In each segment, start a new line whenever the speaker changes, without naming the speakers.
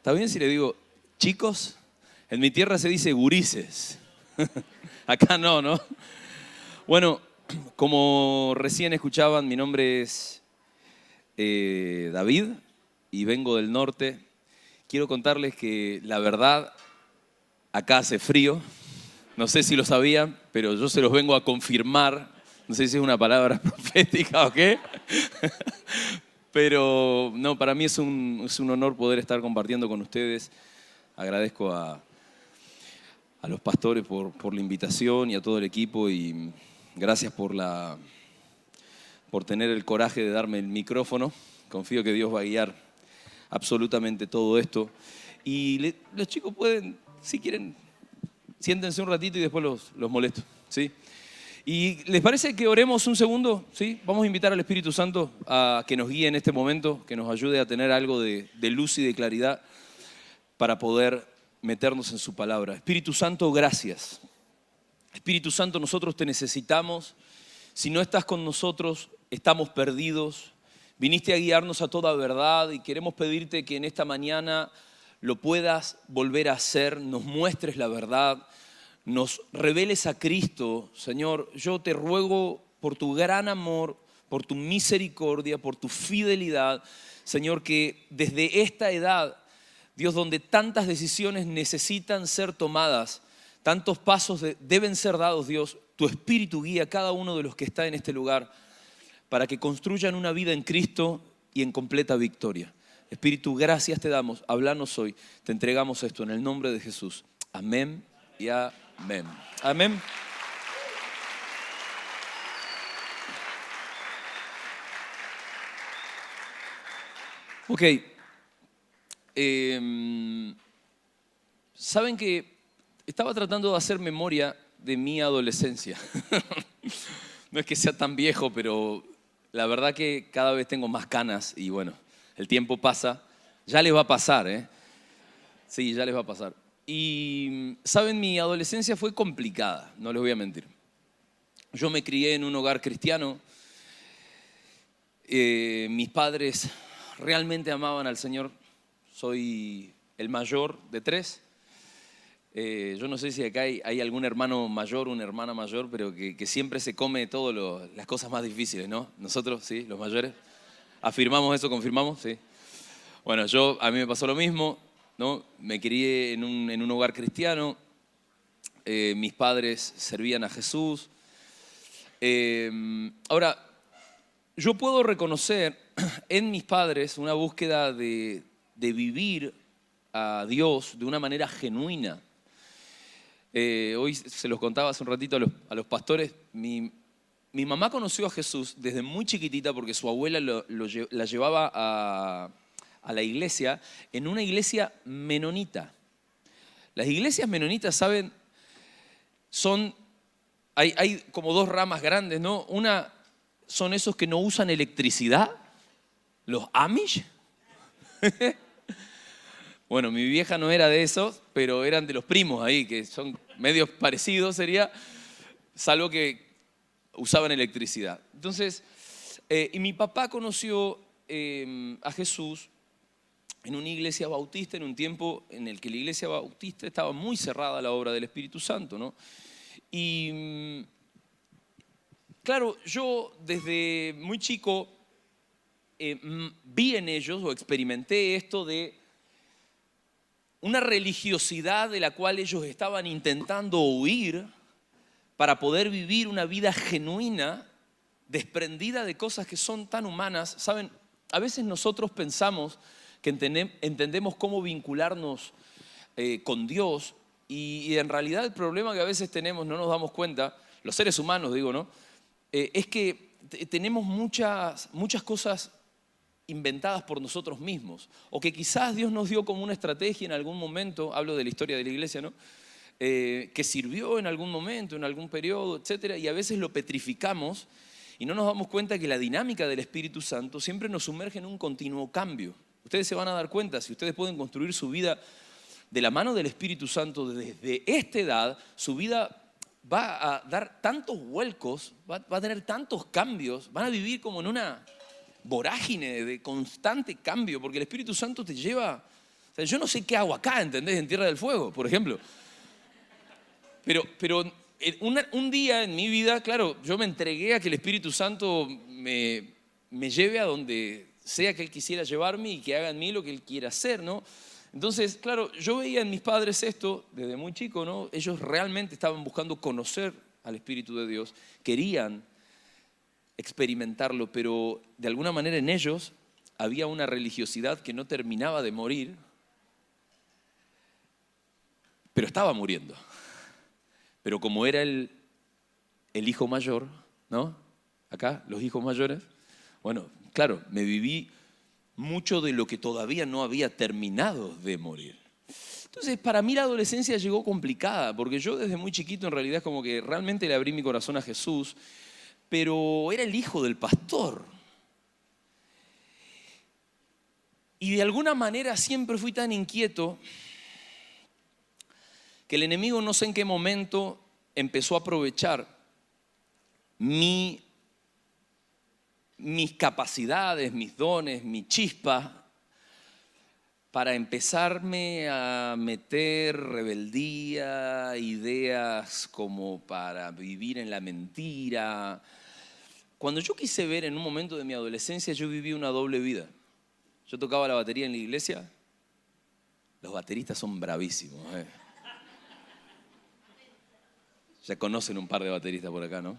¿Está bien si le digo chicos? En mi tierra se dice gurises. Acá no, ¿no? Bueno, como recién escuchaban, mi nombre es David y vengo del norte. Quiero contarles que la verdad, acá hace frío. No sé si lo sabían, pero yo se los vengo a confirmar. No sé si es una palabra profética o qué. Pero no, para mí es un honor poder estar compartiendo con ustedes. Agradezco a los pastores por la invitación y a todo el equipo, y gracias por tener el coraje de darme el micrófono. Confío que Dios va a guiar absolutamente todo esto. Y los chicos pueden, si quieren, siéntense un ratito y después los molesto, ¿sí? ¿Y les parece que oremos un segundo? ¿Sí? Vamos a invitar al Espíritu Santo a que nos guíe en este momento, que nos ayude a tener algo de luz y de claridad para poder meternos en su palabra. Espíritu Santo, gracias. Espíritu Santo, nosotros te necesitamos. Si no estás con nosotros, estamos perdidos. Viniste a guiarnos a toda verdad y queremos pedirte que en esta mañana lo puedas volver a hacer, nos muestres la verdad, nos reveles a Cristo. Señor, yo te ruego por tu gran amor, por tu misericordia, por tu fidelidad, Señor, que desde esta edad, Dios, donde tantas decisiones necesitan ser tomadas, tantos pasos deben ser dados, Dios, tu Espíritu guía a cada uno de los que está en este lugar para que construyan una vida en Cristo y en completa victoria. Espíritu, gracias te damos, háblanos hoy, te entregamos esto en el nombre de Jesús. Amén y amén. Amén. Ok. Saben que estaba tratando de hacer memoria de mi adolescencia. No es que sea tan viejo, pero la verdad que cada vez tengo más canas y bueno, el tiempo pasa. Ya les va a pasar, ¿eh? Sí, ya les va a pasar. Y saben, mi adolescencia fue complicada, no les voy a mentir. Yo me crié en un hogar cristiano. Mis padres realmente amaban al Señor. Soy el mayor de 3. Yo no sé si acá hay algún hermano mayor, una hermana mayor, pero que siempre se come todas las cosas más difíciles, ¿no? Nosotros, sí, los mayores. ¿Afirmamos eso? ¿Confirmamos? Sí. Bueno, a mí me pasó lo mismo, ¿no? Me crié en un hogar cristiano. Mis padres servían a Jesús. Ahora, yo puedo reconocer en mis padres una búsqueda de vivir a Dios de una manera genuina. Hoy se los contaba hace un ratito a los pastores. Mi mamá conoció a Jesús desde muy chiquitita porque su abuela la llevaba a la iglesia, en una iglesia menonita. Las iglesias menonitas, ¿saben? Hay como 2 ramas grandes, ¿no? Una son esos que no usan electricidad, los Amish. Bueno, mi vieja no era de esos, pero eran de los primos ahí, que son medios parecidos, sería, salvo que usaban electricidad. Entonces, y mi papá conoció a Jesús en una iglesia bautista, en un tiempo en el que la iglesia bautista estaba muy cerrada a la obra del Espíritu Santo, ¿no? Y claro, yo desde muy chico vi en ellos o experimenté esto de una religiosidad de la cual ellos estaban intentando huir para poder vivir una vida genuina, desprendida de cosas que son tan humanas. Saben, a veces nosotros pensamos que entendemos cómo vincularnos con Dios y en realidad el problema que a veces tenemos, no nos damos cuenta, los seres humanos digo, ¿no? Es que tenemos muchas cosas inventadas por nosotros mismos, o que quizás Dios nos dio como una estrategia en algún momento, hablo de la historia de la iglesia, ¿no? Que sirvió en algún momento, en algún periodo, etcétera, y a veces lo petrificamos y no nos damos cuenta que la dinámica del Espíritu Santo siempre nos sumerge en un continuo cambio. Ustedes se van a dar cuenta, si ustedes pueden construir su vida de la mano del Espíritu Santo desde esta edad, su vida va a dar tantos vuelcos, va a tener tantos cambios, van a vivir como en una vorágine de constante cambio, porque el Espíritu Santo te lleva sea, yo no sé qué hago acá, ¿entendés? En Tierra del Fuego, por ejemplo. Pero un día en mi vida, claro, yo me entregué a que el Espíritu Santo me lleve a donde sea que Él quisiera llevarme y que haga en mí lo que Él quiera hacer, ¿no? Entonces, claro, yo veía en mis padres esto desde muy chico, ¿no? Ellos realmente estaban buscando conocer al Espíritu de Dios, querían experimentarlo, pero de alguna manera en ellos había una religiosidad que no terminaba de morir, pero estaba muriendo. Pero como era el hijo mayor, ¿no? Acá, los hijos mayores, bueno, claro, me viví mucho de lo que todavía no había terminado de morir. Entonces, para mí la adolescencia llegó complicada, porque yo desde muy chiquito en realidad como que realmente le abrí mi corazón a Jesús, pero era el hijo del pastor. Y de alguna manera siempre fui tan inquieto que el enemigo no sé en qué momento empezó a aprovechar mis capacidades, mis dones, mi chispa, para empezarme a meter rebeldía, ideas como para vivir en la mentira. Cuando yo quise ver en un momento de mi adolescencia, yo viví una doble vida. Yo tocaba la batería en la iglesia. Los bateristas son bravísimos. Ya conocen un par de bateristas por acá, ¿no?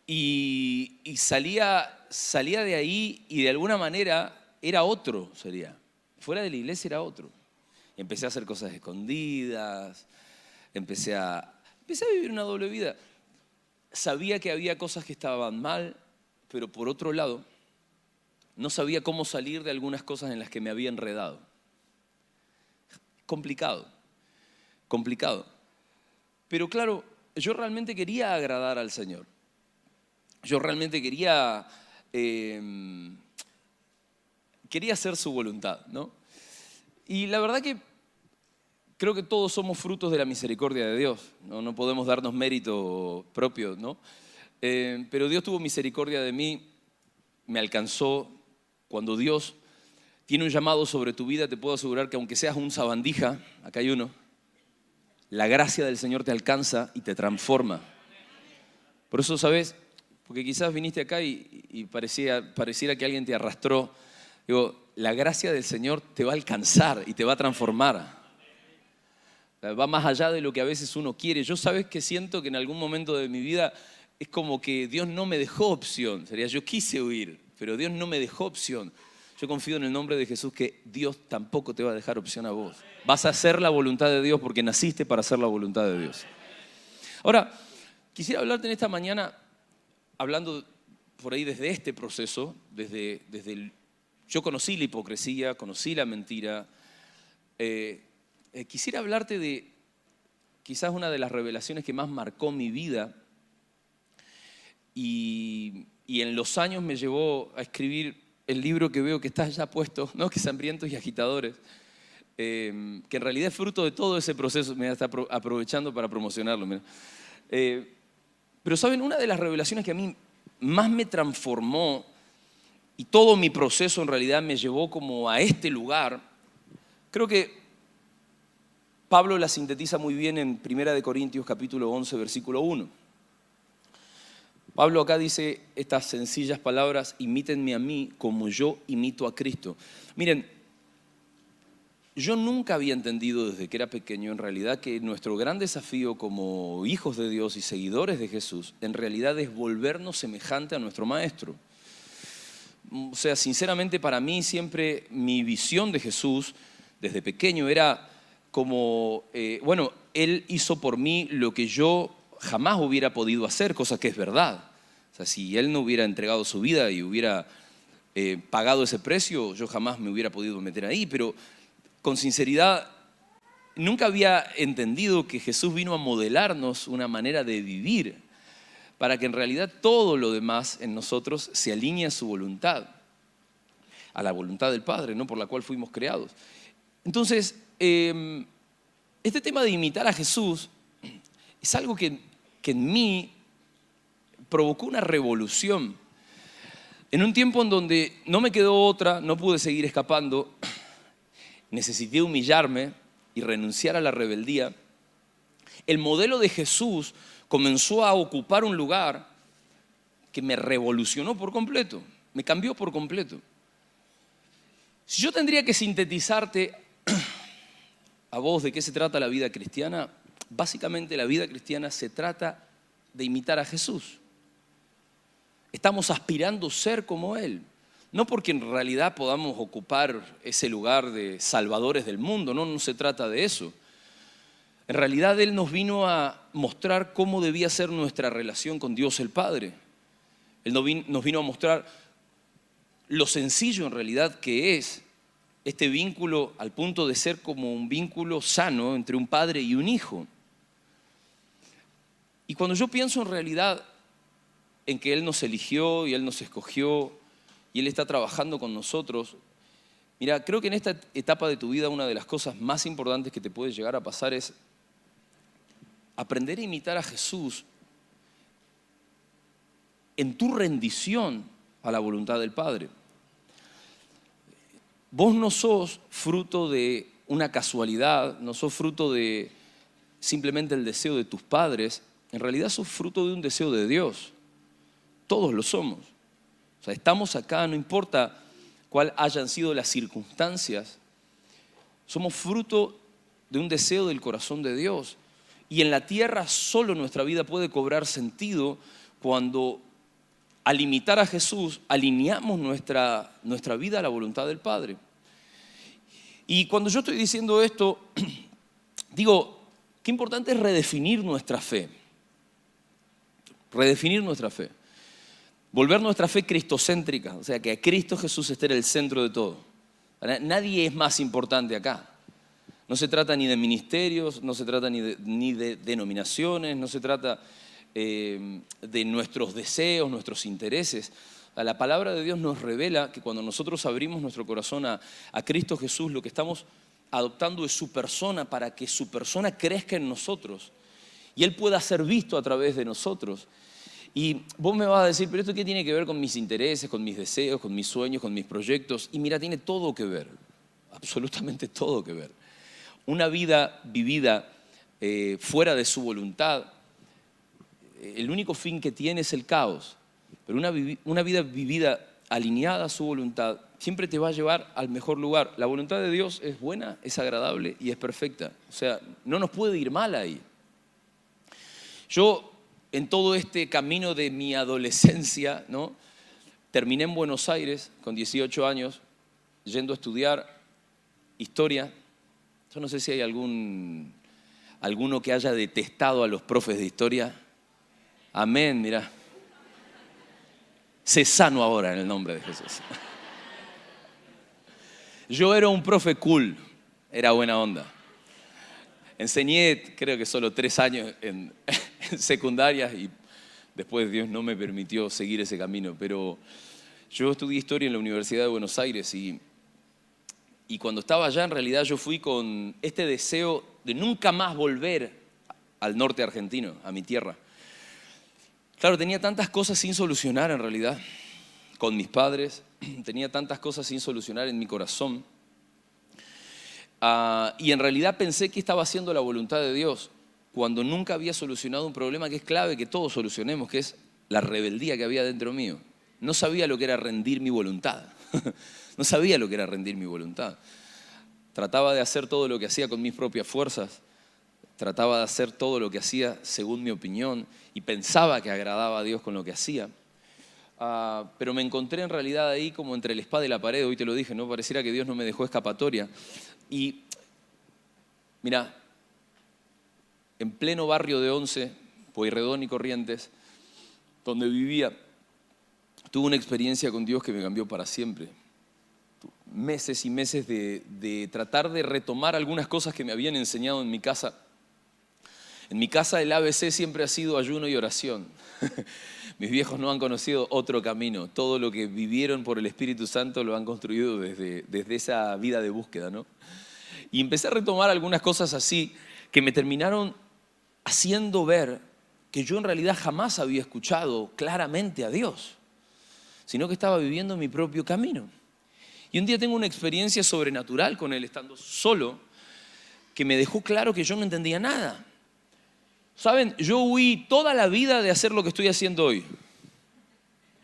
Y salía de ahí y de alguna manera era otro, sería. Fuera de la iglesia era otro. Empecé a hacer cosas escondidas, empecé a vivir una doble vida. Sabía que había cosas que estaban mal, pero por otro lado, no sabía cómo salir de algunas cosas en las que me había enredado. Complicado. Pero claro, yo realmente quería agradar al Señor. Yo realmente quería hacer su voluntad, ¿no? Y la verdad que creo que todos somos frutos de la misericordia de Dios, ¿no? No podemos darnos mérito propio, ¿no? Pero Dios tuvo misericordia de mí, me alcanzó. Cuando Dios tiene un llamado sobre tu vida, te puedo asegurar que aunque seas un sabandija, acá hay uno, la gracia del Señor te alcanza y te transforma. Por eso, ¿sabes? Porque quizás viniste acá y pareciera que alguien te arrastró. Digo, la gracia del Señor te va a alcanzar y te va a transformar. Va más allá de lo que a veces uno quiere. Yo, ¿sabes qué siento? Que en algún momento de mi vida es como que Dios no me dejó opción. Sería, yo quise huir, pero Dios no me dejó opción. Yo confío en el nombre de Jesús que Dios tampoco te va a dejar opción a vos. Vas a hacer la voluntad de Dios porque naciste para hacer la voluntad de Dios. Ahora, quisiera hablarte en esta mañana, hablando por ahí desde este proceso, yo conocí la hipocresía, conocí la mentira. Quisiera hablarte de quizás una de las revelaciones que más marcó mi vida y en los años me llevó a escribir el libro que veo que está ya puesto, ¿no? Que es Hambrientos y Agitadores, que en realidad es fruto de todo ese proceso. Me está aprovechando para promocionarlo. Pero saben, una de las revelaciones que a mí más me transformó y todo mi proceso en realidad me llevó como a este lugar, creo que Pablo la sintetiza muy bien en 1 Corintios capítulo 11, versículo 1. Pablo acá dice estas sencillas palabras: imítenme a mí como yo imito a Cristo. Miren, yo nunca había entendido desde que era pequeño en realidad que nuestro gran desafío como hijos de Dios y seguidores de Jesús en realidad es volvernos semejante a nuestro Maestro. O sea, sinceramente para mí siempre mi visión de Jesús desde pequeño era como, Él hizo por mí lo que yo jamás hubiera podido hacer, cosa que es verdad. O sea, si Él no hubiera entregado su vida y hubiera pagado ese precio, yo jamás me hubiera podido meter ahí. Pero con sinceridad, nunca había entendido que Jesús vino a modelarnos una manera de vivir para que en realidad todo lo demás en nosotros se alinee a su voluntad, a la voluntad del Padre, ¿no? Por la cual fuimos creados. Entonces, este tema de imitar a Jesús es algo que en mí provocó una revolución. En un tiempo en donde no me quedó otra, no pude seguir escapando, necesité humillarme y renunciar a la rebeldía, el modelo de Jesús comenzó a ocupar un lugar que me revolucionó por completo, me cambió por completo. Si yo tendría que sintetizarte a vos de qué se trata la vida cristiana, básicamente la vida cristiana se trata de imitar a Jesús. Estamos aspirando a ser como Él. No porque en realidad podamos ocupar ese lugar de salvadores del mundo, no se trata de eso. En realidad Él nos vino a mostrar cómo debía ser nuestra relación con Dios el Padre. Él nos vino a mostrar lo sencillo en realidad que es este vínculo al punto de ser como un vínculo sano entre un padre y un hijo. Y cuando yo pienso en realidad en que Él nos eligió y Él nos escogió y Él está trabajando con nosotros, mira, creo que en esta etapa de tu vida una de las cosas más importantes que te puede llegar a pasar es aprender a imitar a Jesús en tu rendición a la voluntad del Padre. Vos no sos fruto de una casualidad, no sos fruto de simplemente el deseo de tus padres, en realidad sos fruto de un deseo de Dios. Todos lo somos. O sea, estamos acá, no importa cuáles hayan sido las circunstancias, somos fruto de un deseo del corazón de Dios. Y en la tierra solo nuestra vida puede cobrar sentido cuando al imitar a Jesús alineamos nuestra vida a la voluntad del Padre. Y cuando yo estoy diciendo esto, digo, qué importante es redefinir nuestra fe. Redefinir nuestra fe. Volver nuestra fe cristocéntrica, o sea, que a Cristo Jesús esté en el centro de todo. Nadie es más importante acá. No se trata ni de ministerios, no se trata ni de denominaciones, no se trata de nuestros deseos, nuestros intereses. La palabra de Dios nos revela que cuando nosotros abrimos nuestro corazón a Cristo Jesús, lo que estamos adoptando es su persona para que su persona crezca en nosotros y Él pueda ser visto a través de nosotros. Y vos me vas a decir, pero ¿esto qué tiene que ver con mis intereses, con mis deseos, con mis sueños, con mis proyectos? Y mira, tiene todo que ver, absolutamente todo que ver. Una vida vivida fuera de su voluntad, el único fin que tiene es el caos. Pero una vida vivida alineada a su voluntad siempre te va a llevar al mejor lugar. La voluntad de Dios es buena, es agradable y es perfecta. O sea, no nos puede ir mal ahí. Yo, en todo este camino de mi adolescencia, ¿no? Terminé en Buenos Aires con 18 años, yendo a estudiar historia. Yo no sé si hay alguno que haya detestado a los profes de historia. Amén, mirá. Sé sano ahora en el nombre de Jesús. Yo era un profe cool, era buena onda. Enseñé, creo que solo 3 años en secundaria y después Dios no me permitió seguir ese camino. Pero yo estudié historia en la Universidad de Buenos Aires y cuando estaba allá en realidad yo fui con este deseo de nunca más volver al norte argentino, a mi tierra. Claro, tenía tantas cosas sin solucionar en realidad con mis padres, tenía tantas cosas sin solucionar en mi corazón. Y en realidad pensé que estaba haciendo la voluntad de Dios cuando nunca había solucionado un problema que es clave que todos solucionemos, que es la rebeldía que había dentro mío. No sabía lo que era rendir mi voluntad. No sabía lo que era rendir mi voluntad. Trataba de hacer todo lo que hacía con mis propias fuerzas. Trataba de hacer todo lo que hacía según mi opinión y pensaba que agradaba a Dios con lo que hacía. Pero me encontré en realidad ahí como entre la espada y la pared. Hoy te lo dije, ¿no? Pareciera que Dios no me dejó escapatoria. Y mira, en pleno barrio de Once, Pueyrredón y Corrientes, donde vivía, tuve una experiencia con Dios que me cambió para siempre. Meses y meses de tratar de retomar algunas cosas que me habían enseñado en mi casa. En mi casa el ABC siempre ha sido ayuno y oración. Mis viejos no han conocido otro camino. Todo lo que vivieron por el Espíritu Santo lo han construido desde esa vida de búsqueda, ¿no? Y empecé a retomar algunas cosas así que me terminaron haciendo ver que yo en realidad jamás había escuchado claramente a Dios, sino que estaba viviendo mi propio camino. Y un día tengo una experiencia sobrenatural con él, estando solo, que me dejó claro que yo no entendía nada. ¿Saben? Yo huí toda la vida de hacer lo que estoy haciendo hoy.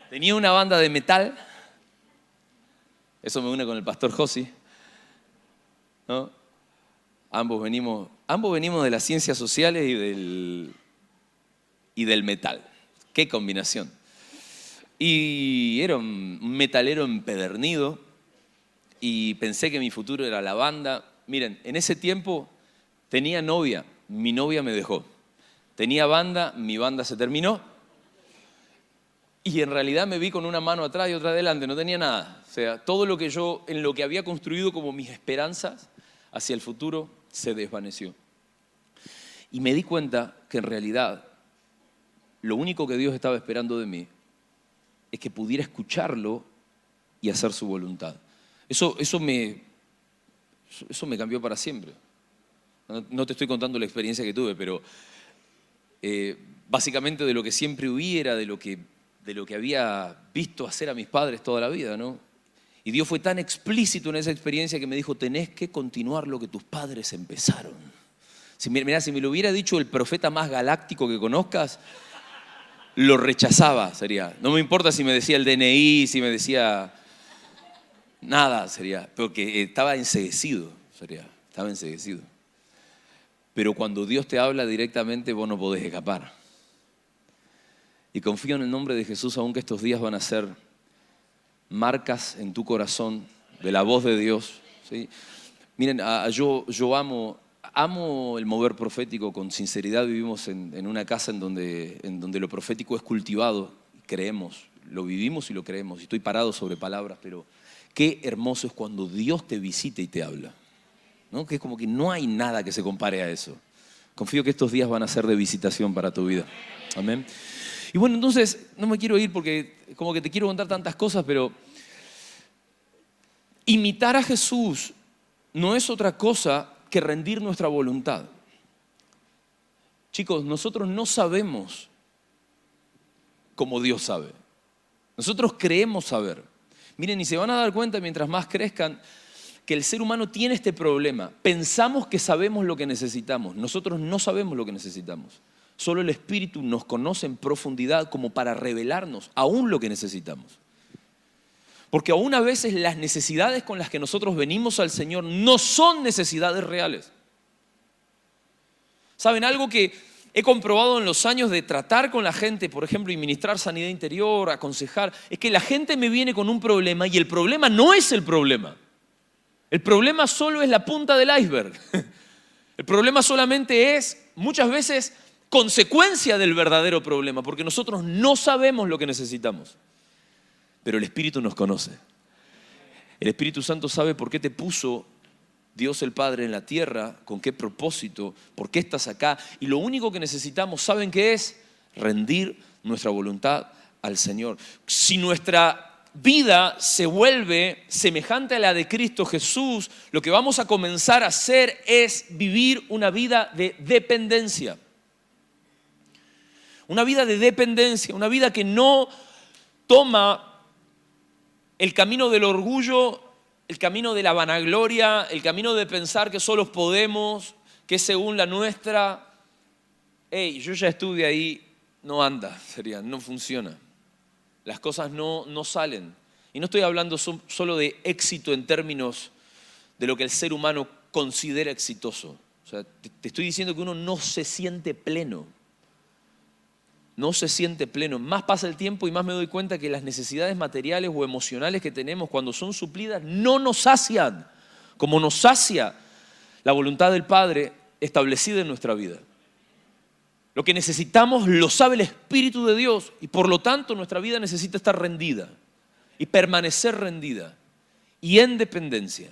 Tenía una banda de metal. Eso me une con el pastor Josi, ¿no? Ambos venimos de las ciencias sociales y del metal. ¡Qué combinación! Y era un metalero empedernido y pensé que mi futuro era la banda. Miren, en ese tiempo tenía novia, mi novia me dejó. Tenía banda, mi banda se terminó. Y en realidad me vi con una mano atrás y otra adelante, no tenía nada. O sea, todo lo que en lo que había construido como mis esperanzas hacia el futuro, se desvaneció. Y me di cuenta que en realidad lo único que Dios estaba esperando de mí es que pudiera escucharlo y hacer su voluntad. Eso me cambió para siempre. No te estoy contando la experiencia que tuve, pero básicamente de lo que siempre huí era de lo que había visto hacer a mis padres toda la vida, ¿no? Y Dios fue tan explícito en esa experiencia que me dijo, tenés que continuar lo que tus padres empezaron. Mirá, si me lo hubiera dicho el profeta más galáctico que conozcas, lo rechazaba, sería. No me importa si me decía el DNI, si me decía nada, sería. Porque estaba enceguecido, sería. Estaba enceguecido. Pero cuando Dios te habla directamente, vos no podés escapar. Y confío en el nombre de Jesús, aunque estos días van a ser marcas en tu corazón de la voz de Dios, ¿sí? Miren, yo amo el mover profético con sinceridad. Vivimos en una casa en donde lo profético es cultivado, creemos, lo vivimos y lo creemos. Y estoy parado sobre palabras, pero qué hermoso es cuando Dios te visita y te habla, ¿no? Que es como que no hay nada que se compare a eso. Confío que estos días van a ser de visitación para tu vida. Amén. Y bueno, entonces, no me quiero ir porque como que te quiero contar tantas cosas, pero imitar a Jesús no es otra cosa que rendir nuestra voluntad. Chicos, nosotros no sabemos como Dios sabe. Nosotros creemos saber. Miren, y se van a dar cuenta mientras más crezcan que el ser humano tiene este problema. Pensamos que sabemos lo que necesitamos. Nosotros no sabemos lo que necesitamos. Solo el Espíritu nos conoce en profundidad como para revelarnos aún lo que necesitamos. Porque aún a veces las necesidades con las que nosotros venimos al Señor no son necesidades reales. ¿Saben? Algo que he comprobado en los años de tratar con la gente, por ejemplo, y ministrar sanidad interior, aconsejar, es que la gente me viene con un problema y el problema no es el problema. El problema solo es la punta del iceberg. El problema solamente es, muchas veces, consecuencia del verdadero problema, porque nosotros no sabemos lo que necesitamos. Pero el Espíritu nos conoce. El Espíritu Santo sabe por qué te puso Dios el Padre en la tierra, con qué propósito, por qué estás acá. Y lo único que necesitamos, ¿saben qué es? Rendir nuestra voluntad al Señor. Si nuestra vida se vuelve semejante a la de Cristo Jesús, lo que vamos a comenzar a hacer es vivir una vida de dependencia. Una vida de dependencia, una vida que no toma el camino del orgullo, el camino de la vanagloria, el camino de pensar que solos podemos, que es según la nuestra. Hey, yo ya estuve ahí, no anda, no funciona. Las cosas no salen. Y no estoy hablando solo de éxito en términos de lo que el ser humano considera exitoso. O sea, te estoy diciendo que uno no se siente pleno. No se siente pleno. Más pasa el tiempo y más me doy cuenta que las necesidades materiales o emocionales que tenemos cuando son suplidas no nos sacian como nos sacia la voluntad del Padre establecida en nuestra vida. Lo que necesitamos lo sabe el Espíritu de Dios y por lo tanto nuestra vida necesita estar rendida y permanecer rendida y en dependencia.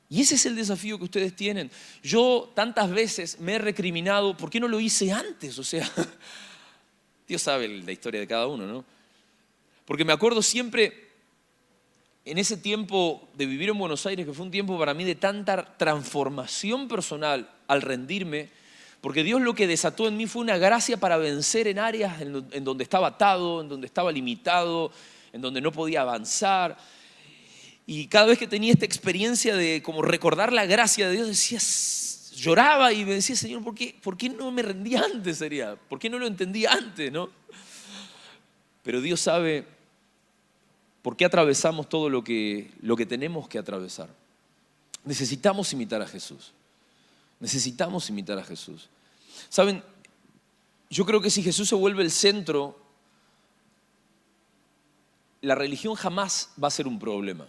Y ese es el desafío que ustedes tienen. Yo tantas veces me he recriminado, ¿por qué no lo hice antes? O sea, Dios sabe la historia de cada uno, ¿no? Porque me acuerdo siempre en ese tiempo de vivir en Buenos Aires, que fue un tiempo para mí de tanta transformación personal al rendirme, porque Dios lo que desató en mí fue una gracia para vencer en áreas en donde estaba atado, en donde estaba limitado, en donde no podía avanzar. Y cada vez que tenía esta experiencia de como recordar la gracia de Dios, decía, lloraba y me decía, Señor, ¿por qué no me rendí antes? Sería, ¿por qué no lo entendí antes? ¿No? Pero Dios sabe por qué atravesamos todo lo que tenemos que atravesar. Necesitamos imitar a Jesús. Necesitamos imitar a Jesús. ¿Saben? Yo creo que si Jesús se vuelve el centro, la religión jamás va a ser un problema.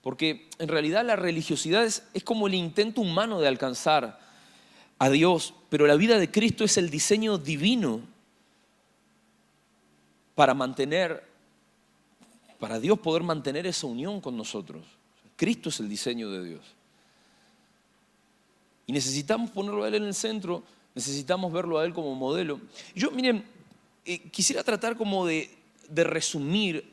Porque en realidad la religiosidad es como el intento humano de alcanzar a Dios, pero la vida de Cristo es el diseño divino para Dios poder mantener esa unión con nosotros. Cristo es el diseño de Dios. Y necesitamos ponerlo a Él en el centro, necesitamos verlo a Él como modelo. Yo, miren, quisiera tratar como de resumir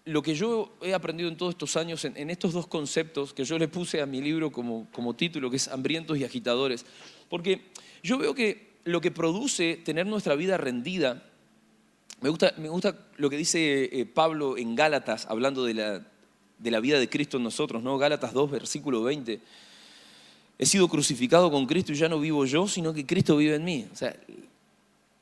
lo que yo he aprendido en todos estos años en estos dos conceptos que yo le puse a mi libro como título, que es Hambrientos y Agitadores. Porque yo veo que lo que produce tener nuestra vida rendida, me gusta lo que dice Pablo en Gálatas, hablando de la vida de Cristo en nosotros, ¿no? Gálatas 2, versículo 20. He sido crucificado con Cristo y ya no vivo yo, sino que Cristo vive en mí. O sea,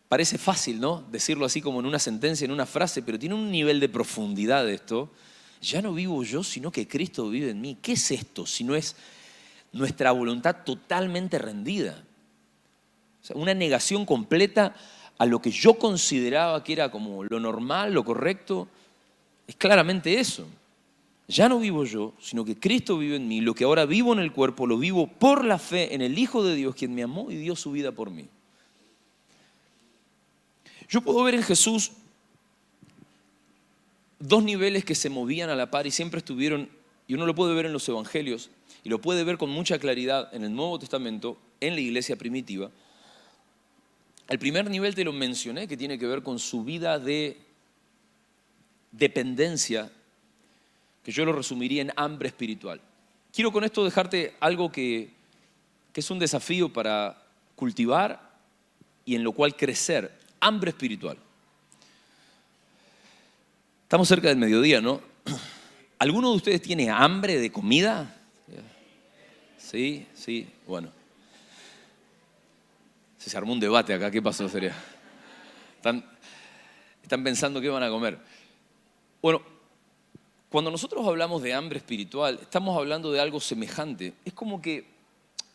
parece fácil, ¿no? Decirlo así como en una sentencia, en una frase, pero tiene un nivel de profundidad esto. Ya no vivo yo, sino que Cristo vive en mí. ¿Qué es esto si no es nuestra voluntad totalmente rendida? O sea, una negación completa a lo que yo consideraba que era como lo normal, lo correcto. Es claramente eso. Ya no vivo yo, sino que Cristo vive en mí. Lo que ahora vivo en el cuerpo, lo vivo por la fe en el Hijo de Dios, quien me amó y dio su vida por mí. Yo puedo ver en Jesús dos niveles que se movían a la par y siempre estuvieron, y uno lo puede ver en los evangelios, y lo puede ver con mucha claridad en el Nuevo Testamento, en la iglesia primitiva. El primer nivel te lo mencioné, que tiene que ver con su vida de dependencia, que yo lo resumiría en hambre espiritual. Quiero con esto dejarte algo que es un desafío para cultivar y en lo cual crecer. Hambre espiritual. Estamos cerca del mediodía, ¿no? ¿Alguno de ustedes tiene hambre de comida? Sí, bueno. Se armó un debate acá, ¿qué pasó? Sería. Están pensando qué van a comer. Bueno, cuando nosotros hablamos de hambre espiritual, estamos hablando de algo semejante. Es como que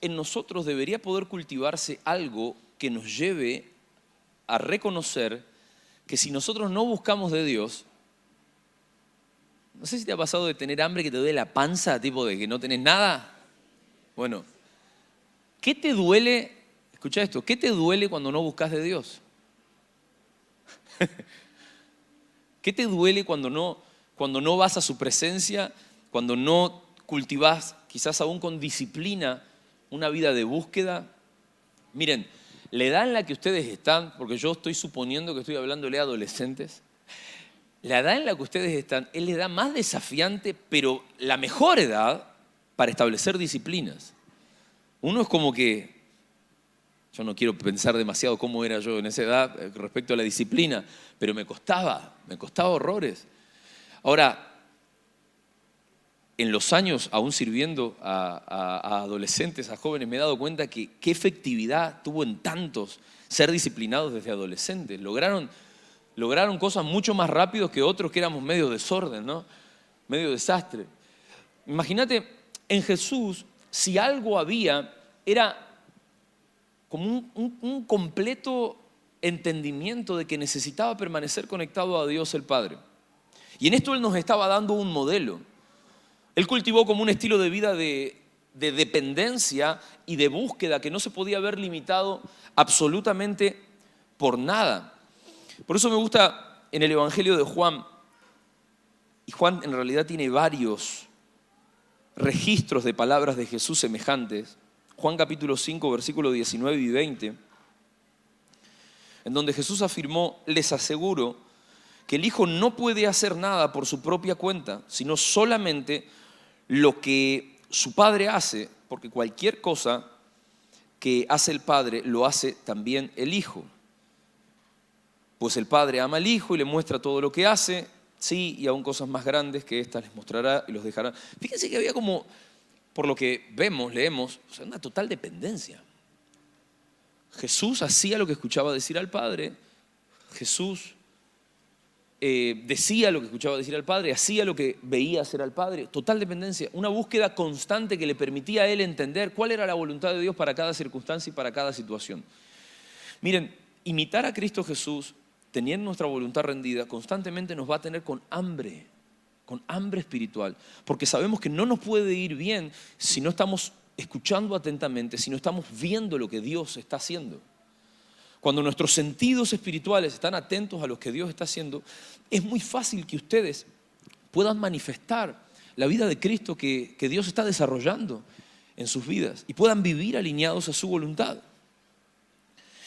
en nosotros debería poder cultivarse algo que nos lleve a reconocer que si nosotros no buscamos de Dios, no sé si te ha pasado de tener hambre que te duele la panza, tipo de que no tenés nada. Bueno, ¿qué te duele? Escucha esto, ¿qué te duele cuando no buscas de Dios? ¿Qué te duele cuando no vas a su presencia, cuando no cultivas, quizás aún con disciplina, una vida de búsqueda? Miren, la edad en la que ustedes están, porque yo estoy suponiendo que estoy hablándole a adolescentes, la edad en la que ustedes están es la edad más desafiante, pero la mejor edad para establecer disciplinas. Uno es como que, yo no quiero pensar demasiado cómo era yo en esa edad respecto a la disciplina, pero me costaba horrores. Ahora, en los años, aún sirviendo a adolescentes, a jóvenes, me he dado cuenta que qué efectividad tuvo en tantos ser disciplinados desde adolescentes. Lograron cosas mucho más rápidos que otros que éramos medio desorden, ¿no? Medio desastre. Imagínate, en Jesús, si algo había, era como un completo entendimiento de que necesitaba permanecer conectado a Dios el Padre. Y en esto Él nos estaba dando un modelo. Él cultivó como un estilo de vida de dependencia y de búsqueda que no se podía ver limitado absolutamente por nada. Por eso me gusta en el Evangelio de Juan, y Juan en realidad tiene varios registros de palabras de Jesús semejantes. Juan capítulo 5, versículos 19 y 20, en donde Jesús afirmó: les aseguro que el Hijo no puede hacer nada por su propia cuenta, sino solamente lo que su Padre hace, porque cualquier cosa que hace el Padre lo hace también el Hijo. Pues el Padre ama al Hijo y le muestra todo lo que hace, Sí, y aún cosas más grandes que estas les mostrará y los dejará. Fíjense que había como, por lo que vemos, leemos, o sea, una total dependencia. Jesús hacía lo que escuchaba decir al Padre. Jesús decía lo que escuchaba decir al Padre, hacía lo que veía hacer al Padre. Total dependencia, una búsqueda constante que le permitía a él entender cuál era la voluntad de Dios para cada circunstancia y para cada situación. Miren, imitar a Cristo Jesús, teniendo nuestra voluntad rendida, constantemente nos va a tener con hambre espiritual, porque sabemos que no nos puede ir bien si no estamos escuchando atentamente, si no estamos viendo lo que Dios está haciendo. Cuando nuestros sentidos espirituales están atentos a lo que Dios está haciendo, es muy fácil que ustedes puedan manifestar la vida de Cristo que Dios está desarrollando en sus vidas y puedan vivir alineados a su voluntad.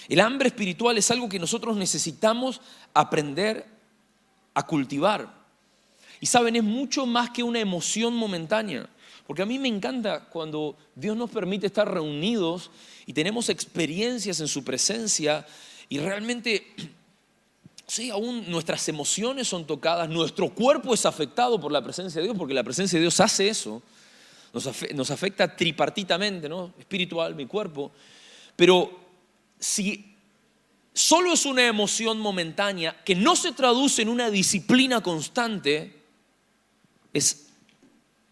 El hambre espiritual es algo que nosotros necesitamos aprender a cultivar. Y saben, es mucho más que una emoción momentánea. Porque a mí me encanta cuando Dios nos permite estar reunidos y tenemos experiencias en su presencia y realmente, sí, aún nuestras emociones son tocadas, nuestro cuerpo es afectado por la presencia de Dios, porque la presencia de Dios hace eso, nos afecta tripartitamente, ¿no? Espiritual, mi cuerpo. Pero si solo es una emoción momentánea que no se traduce en una disciplina constante, es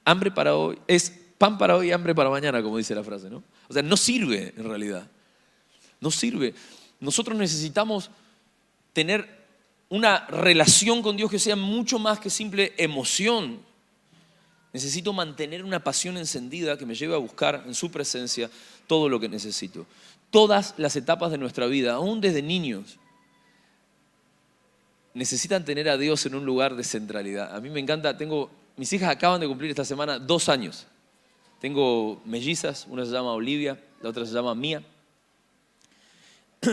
hambre para hoy, es pan para hoy y hambre para mañana, como dice la frase, ¿no? O sea, no sirve en realidad. No sirve. Nosotros necesitamos tener una relación con Dios que sea mucho más que simple emoción. Necesito mantener una pasión encendida que me lleve a buscar en su presencia todo lo que necesito. Todas las etapas de nuestra vida, aún desde niños, necesitan tener a Dios en un lugar de centralidad. A mí me encanta, mis hijas acaban de cumplir esta semana 2 años. Tengo mellizas, una se llama Olivia, la otra se llama Mía.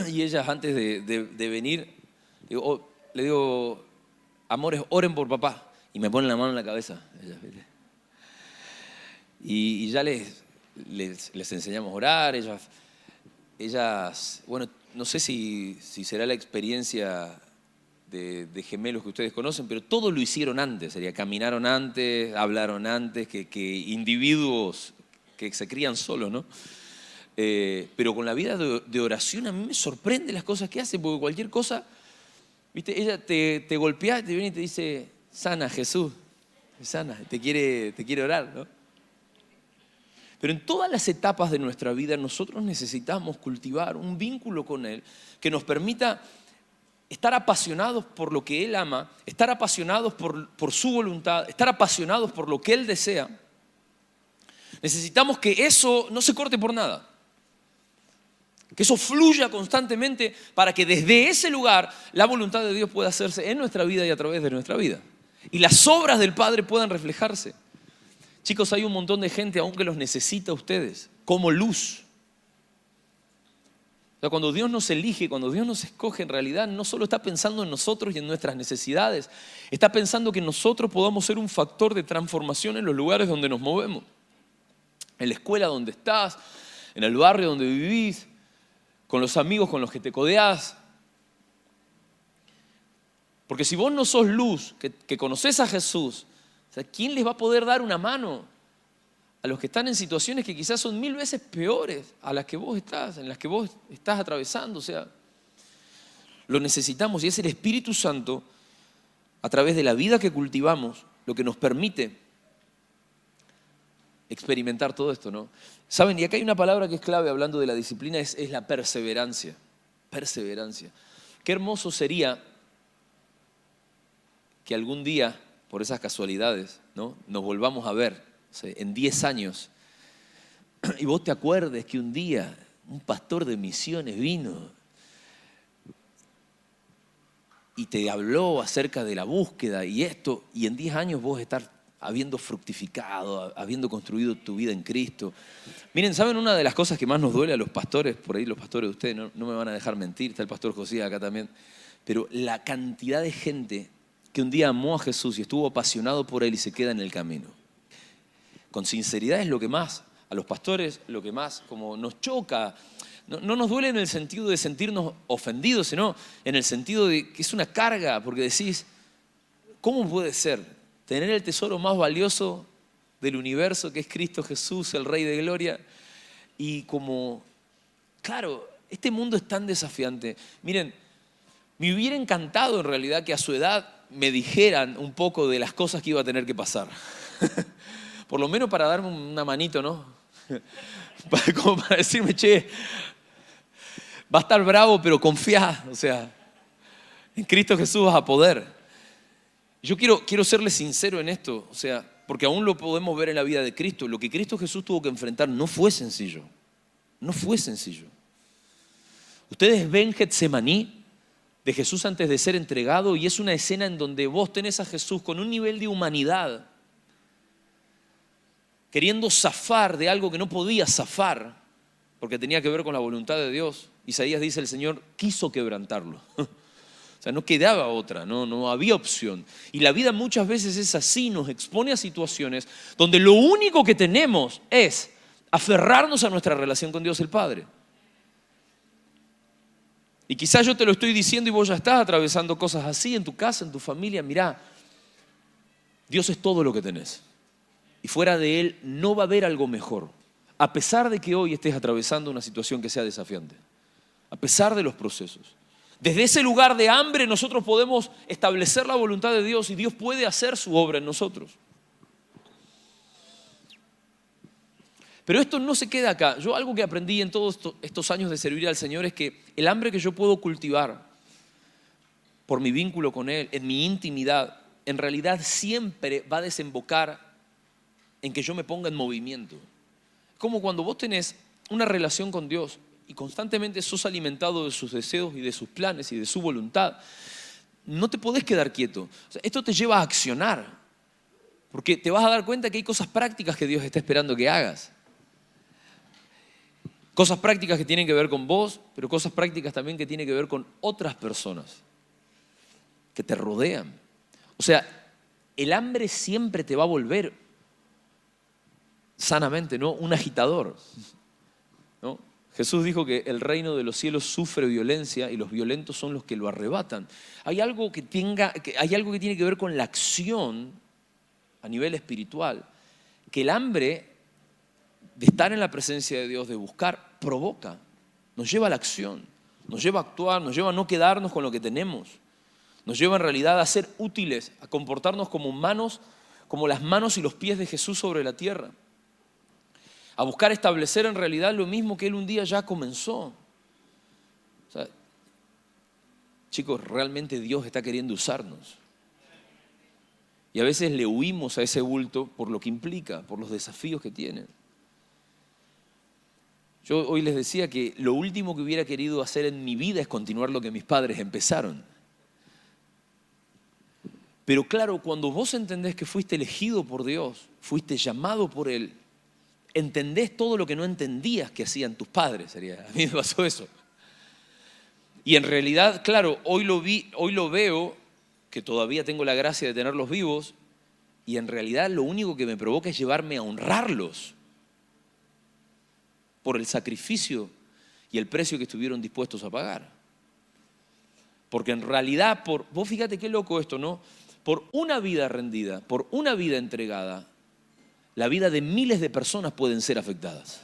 Y ellas antes de venir, le digo, amores, oren por papá. Y me ponen la mano en la cabeza. Y ya les enseñamos a orar. Ellas, bueno, no sé si será la experiencia de gemelos que ustedes conocen, pero todo lo hicieron antes, caminaron antes, hablaron antes que individuos que se crían solos, ¿no? Pero con la vida de oración a mí me sorprende las cosas que hace, porque cualquier cosa, ¿viste? Ella te golpea, te viene y te dice, sana Jesús, sana, te quiere orar, ¿no? Pero en todas las etapas de nuestra vida nosotros necesitamos cultivar un vínculo con Él que nos permita estar apasionados por lo que Él ama, estar apasionados por su voluntad, estar apasionados por lo que Él desea. Necesitamos que eso no se corte por nada. Que eso fluya constantemente para que desde ese lugar la voluntad de Dios pueda hacerse en nuestra vida y a través de nuestra vida. Y las obras del Padre puedan reflejarse. Chicos, hay un montón de gente aún que los necesita a ustedes como luz. O sea, cuando Dios nos elige, cuando Dios nos escoge, en realidad no solo está pensando en nosotros y en nuestras necesidades, está pensando que nosotros podamos ser un factor de transformación en los lugares donde nos movemos. En la escuela donde estás, en el barrio donde vivís, con los amigos con los que te codeás. Porque si vos no sos luz, que conocés a Jesús, o sea, ¿quién les va a poder dar una mano a los que están en situaciones que quizás son 1000 veces peores a las que vos estás, en las que vos estás atravesando? O sea, lo necesitamos y es el Espíritu Santo, a través de la vida que cultivamos, lo que nos permite experimentar todo esto, ¿no? Saben, y acá hay una palabra que es clave hablando de la disciplina, es la perseverancia. Perseverancia. Qué hermoso sería que algún día, por esas casualidades, ¿no?, nos volvamos a ver, o sea, en 10 años, y vos te acuerdes que un día un pastor de misiones vino y te habló acerca de la búsqueda y esto, y en 10 años vos estar habiendo fructificado, habiendo construido tu vida en Cristo. Miren, ¿saben una de las cosas que más nos duele a los pastores? Por ahí los pastores de ustedes no me van a dejar mentir, está el pastor José acá también, pero la cantidad de gente que un día amó a Jesús y estuvo apasionado por Él y se queda en el camino. Con sinceridad es lo que más, a los pastores, lo que más como nos choca. No nos duele en el sentido de sentirnos ofendidos, sino en el sentido de que es una carga, porque decís, ¿cómo puede ser tener el tesoro más valioso del universo, que es Cristo Jesús, el Rey de Gloria? Y como, claro, este mundo es tan desafiante. Miren, me hubiera encantado en realidad que a su edad me dijeran un poco de las cosas que iba a tener que pasar. Por lo menos para darme una manito, ¿no? Como para decirme, che, va a estar bravo, pero confía. O sea, en Cristo Jesús vas a poder. Yo quiero serle sincero en esto, o sea, porque aún lo podemos ver en la vida de Cristo. Lo que Cristo Jesús tuvo que enfrentar no fue sencillo. No fue sencillo. Ustedes ven Getsemaní de Jesús antes de ser entregado y es una escena en donde vos tenés a Jesús con un nivel de humanidad, queriendo zafar de algo que no podía zafar, porque tenía que ver con la voluntad de Dios. Isaías dice, el Señor quiso quebrantarlo. O sea, no quedaba otra, no había opción. Y la vida muchas veces es así, nos expone a situaciones donde lo único que tenemos es aferrarnos a nuestra relación con Dios el Padre. Y quizás yo te lo estoy diciendo y vos ya estás atravesando cosas así en tu casa, en tu familia. Mirá, Dios es todo lo que tenés. Y fuera de Él no va a haber algo mejor. A pesar de que hoy estés atravesando una situación que sea desafiante. A pesar de los procesos. Desde ese lugar de hambre nosotros podemos establecer la voluntad de Dios y Dios puede hacer su obra en nosotros. Pero esto no se queda acá. Yo algo que aprendí en todos estos años de servir al Señor es que el hambre que yo puedo cultivar por mi vínculo con Él, en mi intimidad, en realidad siempre va a desembocar en que yo me ponga en movimiento. Como cuando vos tenés una relación con Dios y constantemente sos alimentado de sus deseos y de sus planes y de su voluntad, no te podés quedar quieto. O sea, esto te lleva a accionar, porque te vas a dar cuenta que hay cosas prácticas que Dios está esperando que hagas. Cosas prácticas que tienen que ver con vos, pero cosas prácticas también que tienen que ver con otras personas que te rodean. O sea, el hambre siempre te va a volver sanamente, ¿no? Un agitador, ¿no? Jesús dijo que el reino de los cielos sufre violencia y los violentos son los que lo arrebatan. Hay algo que tiene que ver con la acción a nivel espiritual, que el hambre de estar en la presencia de Dios, de buscar, provoca, nos lleva a la acción, nos lleva a actuar, nos lleva a no quedarnos con lo que tenemos, nos lleva en realidad a ser útiles, a comportarnos como manos, como las manos y los pies de Jesús sobre la tierra. A buscar establecer en realidad lo mismo que Él un día ya comenzó. O sea, chicos, realmente Dios está queriendo usarnos. Y a veces le huimos a ese bulto por lo que implica, por los desafíos que tiene. Yo hoy les decía que lo último que hubiera querido hacer en mi vida es continuar lo que mis padres empezaron. Pero claro, cuando vos entendés que fuiste elegido por Dios, fuiste llamado por Él, entendés todo lo que no entendías que hacían tus padres. A mí me pasó eso. Y en realidad, claro, hoy lo veo, que todavía tengo la gracia de tenerlos vivos, y en realidad lo único que me provoca es llevarme a honrarlos por el sacrificio y el precio que estuvieron dispuestos a pagar. Porque en realidad, vos fíjate qué loco esto, ¿no? Por una vida rendida, por una vida entregada, la vida de miles de personas pueden ser afectadas.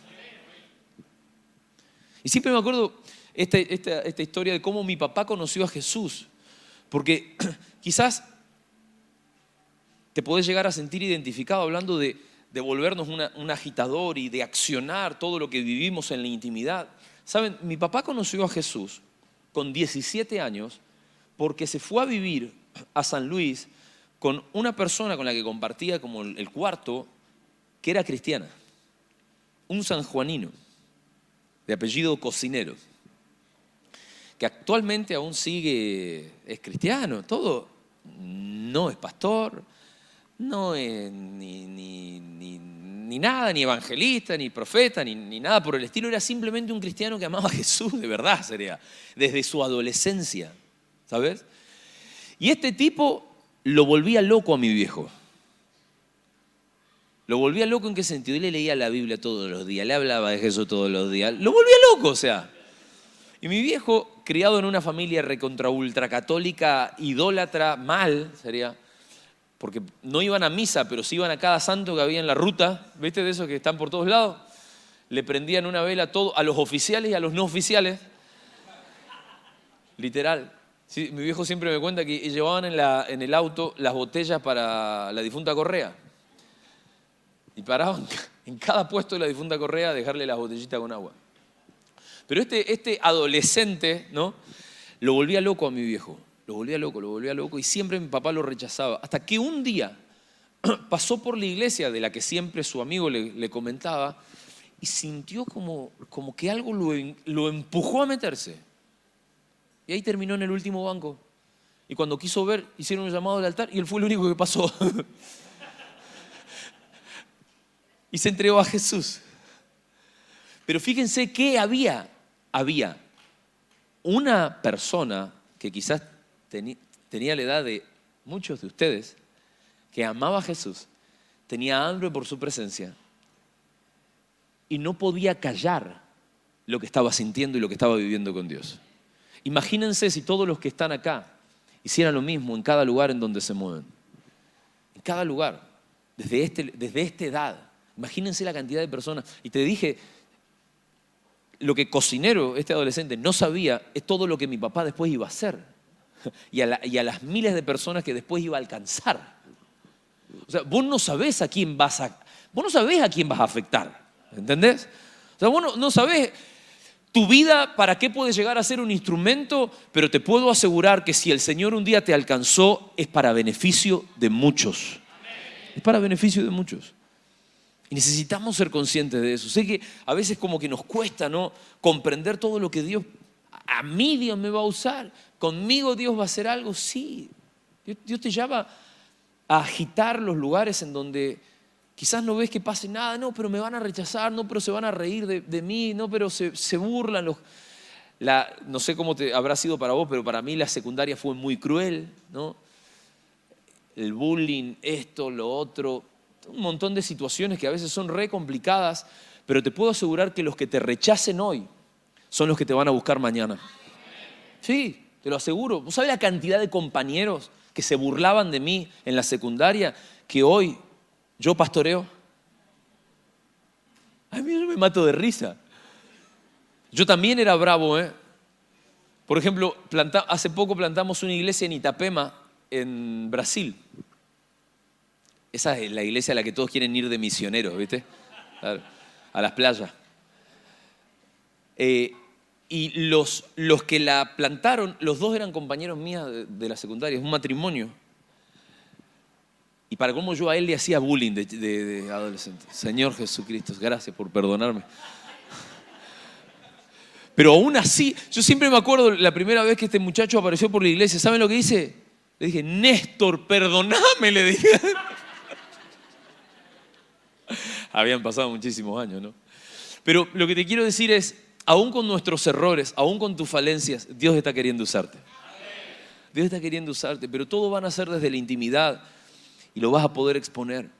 Y siempre me acuerdo esta historia de cómo mi papá conoció a Jesús. Porque quizás te podés llegar a sentir identificado hablando de volvernos un agitador y de accionar todo lo que vivimos en la intimidad. ¿Saben? Mi papá conoció a Jesús con 17 años porque se fue a vivir a San Luis con una persona con la que compartía como el cuarto, que era cristiana, un sanjuanino de apellido Cocinero, que actualmente aún es cristiano, todo, no es pastor, no es ni nada, ni evangelista, ni profeta, ni nada por el estilo, era simplemente un cristiano que amaba a Jesús, de verdad sería, desde su adolescencia, ¿sabes? Y este tipo lo volvía loco a mi viejo. Lo volvía loco. ¿En qué sentido? Él le leía la Biblia todos los días, le hablaba de Jesús todos los días. Lo volvía loco, o sea. Y mi viejo, criado en una familia recontra ultracatólica, idólatra, mal, sería, porque no iban a misa, pero sí iban a cada santo que había en la ruta, ¿viste? De esos que están por todos lados. Le prendían una vela a los oficiales y a los no oficiales. Literal. Sí, mi viejo siempre me cuenta que llevaban en el auto las botellas para la difunta Correa. Y paraban en cada puesto de la difunta Correa a dejarle las botellitas con agua. Pero este adolescente, ¿no? Lo volvía loco a mi viejo. Lo volvía loco y siempre mi papá lo rechazaba. Hasta que un día pasó por la iglesia de la que siempre su amigo le comentaba y sintió como que algo lo empujó a meterse. Y ahí terminó en el último banco. Y cuando quiso ver, hicieron un llamado al altar y él fue el único que pasó. Y se entregó a Jesús. Pero fíjense que había una persona que quizás tenía la edad de muchos de ustedes, que amaba a Jesús, tenía hambre por su presencia y no podía callar lo que estaba sintiendo y lo que estaba viviendo con Dios. Imagínense si todos los que están acá hicieran lo mismo en cada lugar en donde se mueven. En cada lugar, desde esta edad. Imagínense la cantidad de personas. Y te dije, lo que cocinero, este adolescente, no sabía es todo lo que mi papá después iba a hacer. Y a las miles de personas que después iba a alcanzar. O sea, vos no sabés a quién vas a afectar. ¿Entendés? O sea, vos no sabés tu vida para qué puede llegar a ser un instrumento, pero te puedo asegurar que si el Señor un día te alcanzó, es para beneficio de muchos. Es para beneficio de muchos. Y necesitamos ser conscientes de eso. Sé que a veces como que nos cuesta, ¿no?, comprender todo lo que Dios, a mí Dios me va a usar, conmigo Dios va a hacer algo. Sí, Dios te llama a agitar los lugares en donde quizás no ves que pase nada. No, pero me van a rechazar, no, pero se van a reír de mí, no, pero se burlan. No sé cómo te habrá sido para vos, pero para mí la secundaria fue muy cruel, ¿no? El bullying, esto, lo otro, un montón de situaciones que a veces son re complicadas, pero te puedo asegurar que los que te rechacen hoy son los que te van a buscar mañana. Sí, te lo aseguro. ¿Vos sabés la cantidad de compañeros que se burlaban de mí en la secundaria que hoy yo pastoreo? A mí yo me mato de risa. Yo también era bravo, ¿eh? Por ejemplo, hace poco plantamos una iglesia en Itapema, en Brasil. Esa es la iglesia a la que todos quieren ir de misioneros, ¿viste? A las playas. Y los que la plantaron, los dos eran compañeros míos de la secundaria, es un matrimonio. Y para cómo yo a él le hacía bullying de adolescente. Señor Jesucristo, gracias por perdonarme. Pero aún así, yo siempre me acuerdo la primera vez que este muchacho apareció por la iglesia. ¿Saben lo que hice? Le dije, Néstor, perdoname, le dije. Habían pasado muchísimos años, ¿no? Pero lo que te quiero decir es, aún con nuestros errores, aún con tus falencias, Dios está queriendo usarte. Dios está queriendo usarte, pero todo van a ser desde la intimidad y lo vas a poder exponer.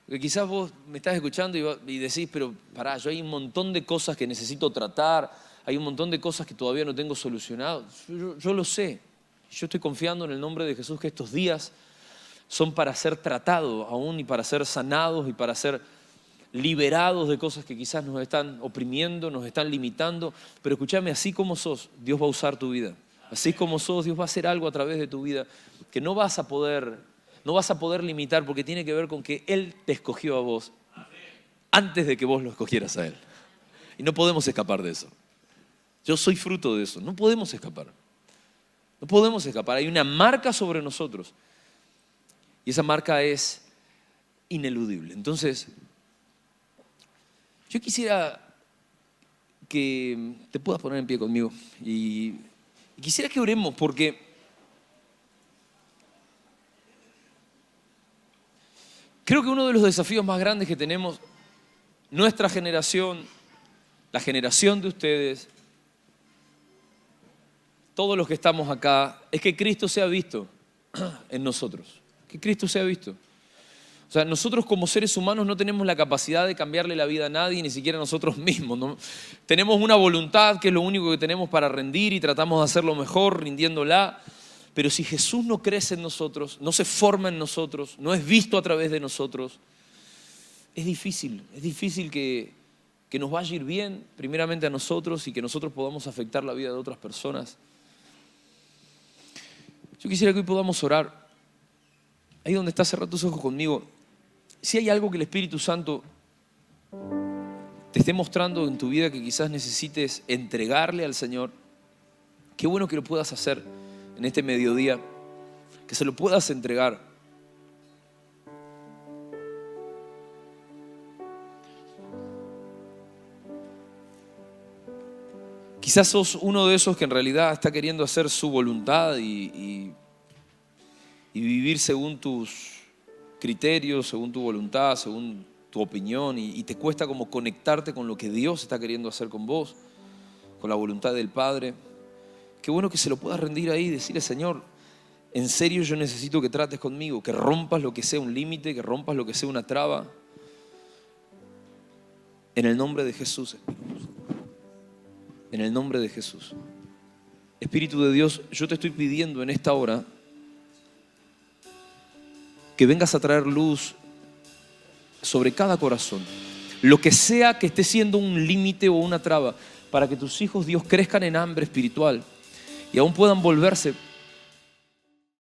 Porque quizás vos me estás escuchando y decís, pero pará, yo hay un montón de cosas que necesito tratar, hay un montón de cosas que todavía no tengo solucionado. Yo lo sé. Yo estoy confiando en el nombre de Jesús que estos días son para ser tratados aún y para ser sanados y para ser liberados de cosas que quizás nos están oprimiendo, nos están limitando. Pero escúchame, así como sos, Dios va a usar tu vida. Así como sos, Dios va a hacer algo a través de tu vida que no vas a poder limitar, porque tiene que ver con que Él te escogió a vos antes de que vos lo escogieras a Él. Y no podemos escapar de eso. Yo soy fruto de eso. No podemos escapar. No podemos escapar. Hay una marca sobre nosotros. Y esa marca es ineludible. Entonces, yo quisiera que te puedas poner en pie conmigo. Y quisiera que oremos porque creo que uno de los desafíos más grandes que tenemos, nuestra generación, la generación de ustedes, todos los que estamos acá, es que Cristo sea visto en nosotros. Que Cristo sea visto. O sea, nosotros como seres humanos no tenemos la capacidad de cambiarle la vida a nadie, ni siquiera a nosotros mismos, ¿no? Tenemos una voluntad que es lo único que tenemos para rendir y tratamos de hacerlo mejor rindiéndola. Pero si Jesús no crece en nosotros, no se forma en nosotros, no es visto a través de nosotros, es difícil que nos vaya a ir bien, primeramente a nosotros, y que nosotros podamos afectar la vida de otras personas. Yo quisiera que hoy podamos orar. Ahí donde estás, cerra tus ojos conmigo. Si hay algo que el Espíritu Santo te esté mostrando en tu vida que quizás necesites entregarle al Señor, qué bueno que lo puedas hacer en este mediodía, que se lo puedas entregar. Quizás sos uno de esos que en realidad está queriendo hacer su voluntad y vivir según tus criterios, según tu voluntad, según tu opinión, y te cuesta como conectarte con lo que Dios está queriendo hacer con vos, con la voluntad del Padre. Qué bueno que se lo puedas rendir ahí y decirle: Señor, en serio yo necesito que trates conmigo, que rompas lo que sea un límite, que rompas lo que sea una traba. En el nombre de Jesús. En el nombre de Jesús. Espíritu de Dios, yo te estoy pidiendo en esta hora que vengas a traer luz sobre cada corazón. Lo que sea que esté siendo un límite o una traba para que tus hijos, Dios, crezcan en hambre espiritual y aún puedan volverse